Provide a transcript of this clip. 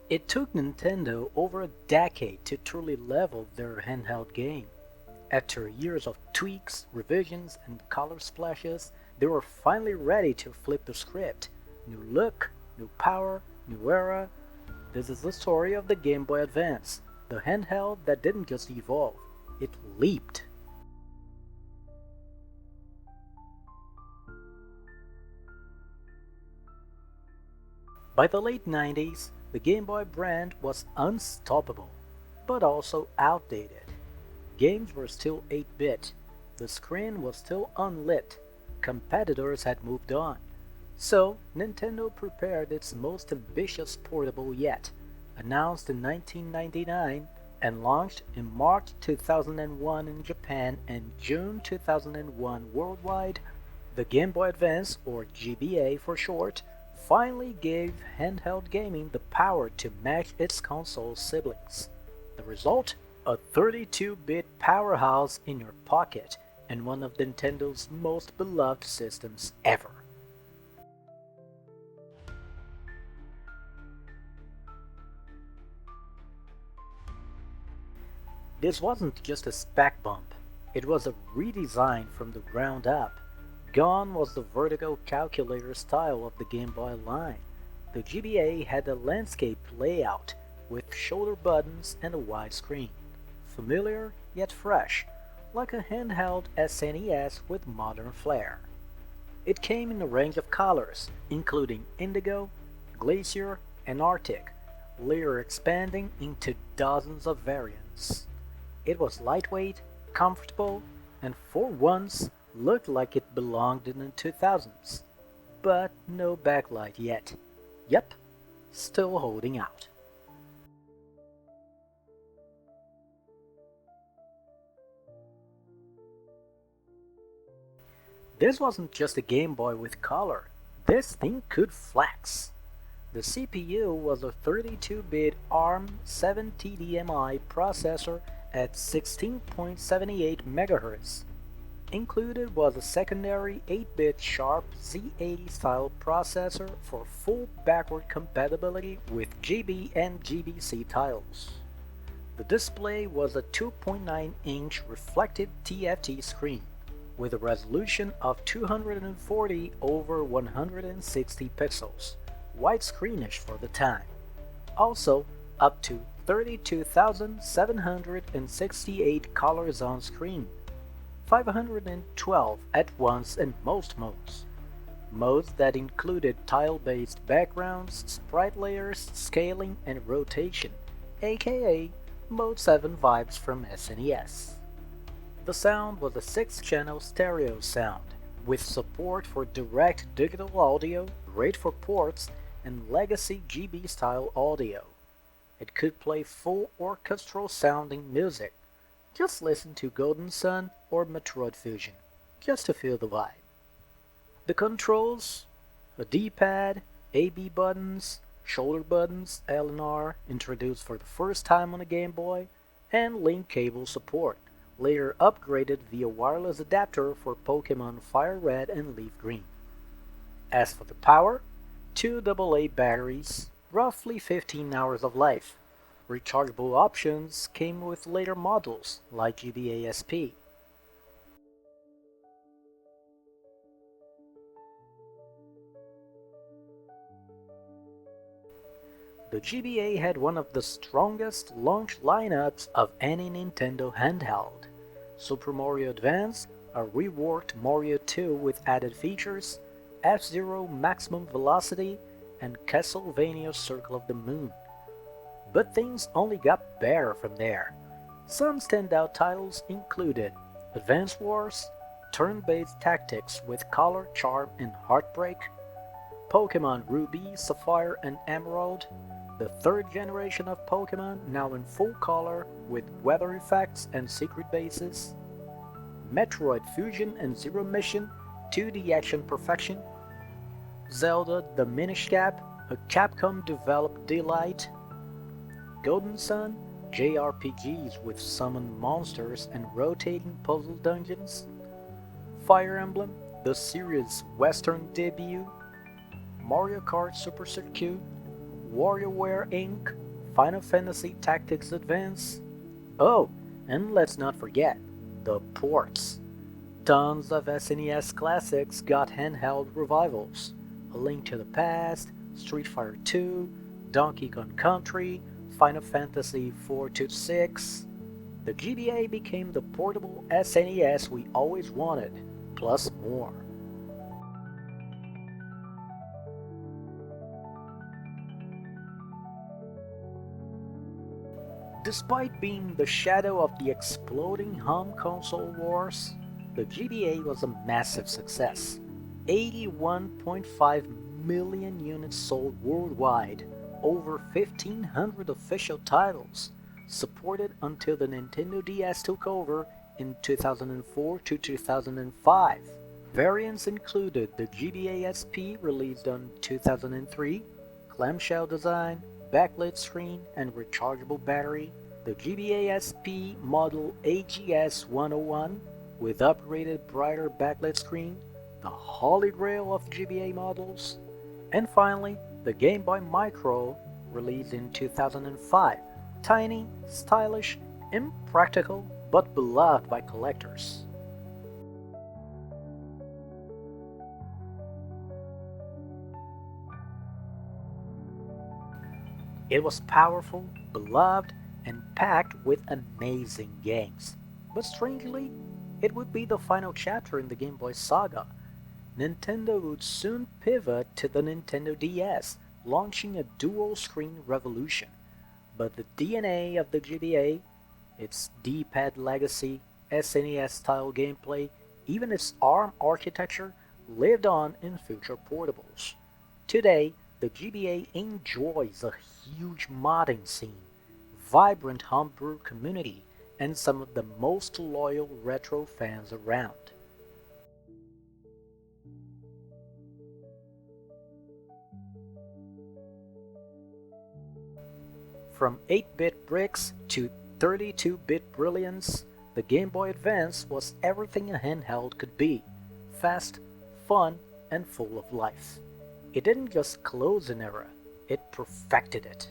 It took Nintendo over a decade to truly level their handheld game. After years of tweaks, revisions, and color splashes, they were finally ready to flip the script. New look, new power, new era. This is the story of the Game Boy Advance, the handheld that didn't just evolve, it leaped. By the late 90s, the Game Boy brand was unstoppable, but also outdated. Games were still 8-bit, the screen was still unlit, competitors had moved on. So, Nintendo prepared its most ambitious portable yet, announced in 1999 and launched in March 2001 in Japan and June 2001 worldwide. The Game Boy Advance, or GBA for short, finally gave handheld gaming the power to match its console siblings. The result? A 32-bit powerhouse in your pocket and one of Nintendo's most beloved systems ever. This wasn't just a spec bump, it was a redesign from the ground up. Gone was the vertical calculator style of the Game Boy line. The GBA had a landscape layout with shoulder buttons and a wide screen. Familiar yet fresh, like a handheld SNES with modern flair. It came in a range of colors, including indigo, glacier, and arctic, later expanding into dozens of variants. It was lightweight, comfortable, and for once looked like it belonged in the 2000s. But no backlight yet. Yep, still holding out. This wasn't just a Game Boy with color. This thing could flex. The CPU was a 32-bit ARM 7 TDMI processor at 16.78 MHz. Included was a secondary 8-bit Sharp Z80 style processor for full backward compatibility with GB and GBC titles. The display was a 2.9-inch reflected TFT screen with a resolution of 240 over 160 pixels, widescreenish for the time. Also, up to 32,768 colors on screen, 512 at once in most modes. Modes that included tile-based backgrounds, sprite layers, scaling, and rotation, aka Mode 7 vibes from SNES. The sound was a 6-channel stereo sound, with support for direct digital audio, great for ports, and legacy GB-style audio. It could play full orchestral sounding music. Just listen to Golden Sun or Metroid Fusion, just to feel the vibe. The controls, a D-pad, A-B buttons, shoulder buttons, L and R, introduced for the first time on a Game Boy, and link cable support, later upgraded via wireless adapter for Pokemon Fire Red and Leaf Green. As for the power, two AA batteries, roughly 15 hours of life. Rechargeable options came with later models like GBA SP. The GBA had one of the strongest launch lineups of any Nintendo handheld. Super Mario Advance, a reworked Mario 2 with added features, F-Zero Maximum Velocity, and Castlevania Circle of the Moon. But things only got better from there. Some standout titles included Advance Wars, turn-based tactics with Color, Charm, and Heartbreak, Pokemon Ruby, Sapphire, and Emerald, the third generation of Pokemon now in full color with weather effects and secret bases, Metroid Fusion and Zero Mission, 2D action perfection, Zelda The Minish Cap, a Capcom-developed delight, Golden Sun, JRPGs with summoned monsters and rotating puzzle dungeons, Fire Emblem, the series' Western debut, Mario Kart Super Circuit, WarioWare Inc., Final Fantasy Tactics Advance. Oh, and let's not forget the ports. Tons of SNES classics got handheld revivals. A Link to the Past, Street Fighter 2, Donkey Kong Country, Final Fantasy 4-6. The GBA became the portable SNES we always wanted, plus more. Despite being the shadow of the exploding home console wars, the GBA was a massive success. 81.5 million units sold worldwide, over 1,500 official titles, supported until the Nintendo DS took over in 2004 to 2005. Variants included the GBA SP released on 2003, clamshell design, backlit screen, and rechargeable battery, the GBA SP model AGS 101 with upgraded brighter backlit screen, the holy grail of GBA models, and finally the Game Boy Micro released in 2005, tiny, stylish, impractical, but beloved by collectors. It was powerful, beloved, and packed with amazing games. But strangely, it would be the final chapter in the Game Boy saga. Nintendo would soon pivot to the Nintendo DS, launching a dual-screen revolution. But the DNA of the GBA, its D-pad legacy, SNES-style gameplay, even its ARM architecture, lived on in future portables. Today, the GBA enjoys a huge modding scene, vibrant homebrew community, and some of the most loyal retro fans around. From 8-bit bricks to 32-bit brilliance, the Game Boy Advance was everything a handheld could be: fast, fun, and full of life. It didn't just close an era, it perfected it.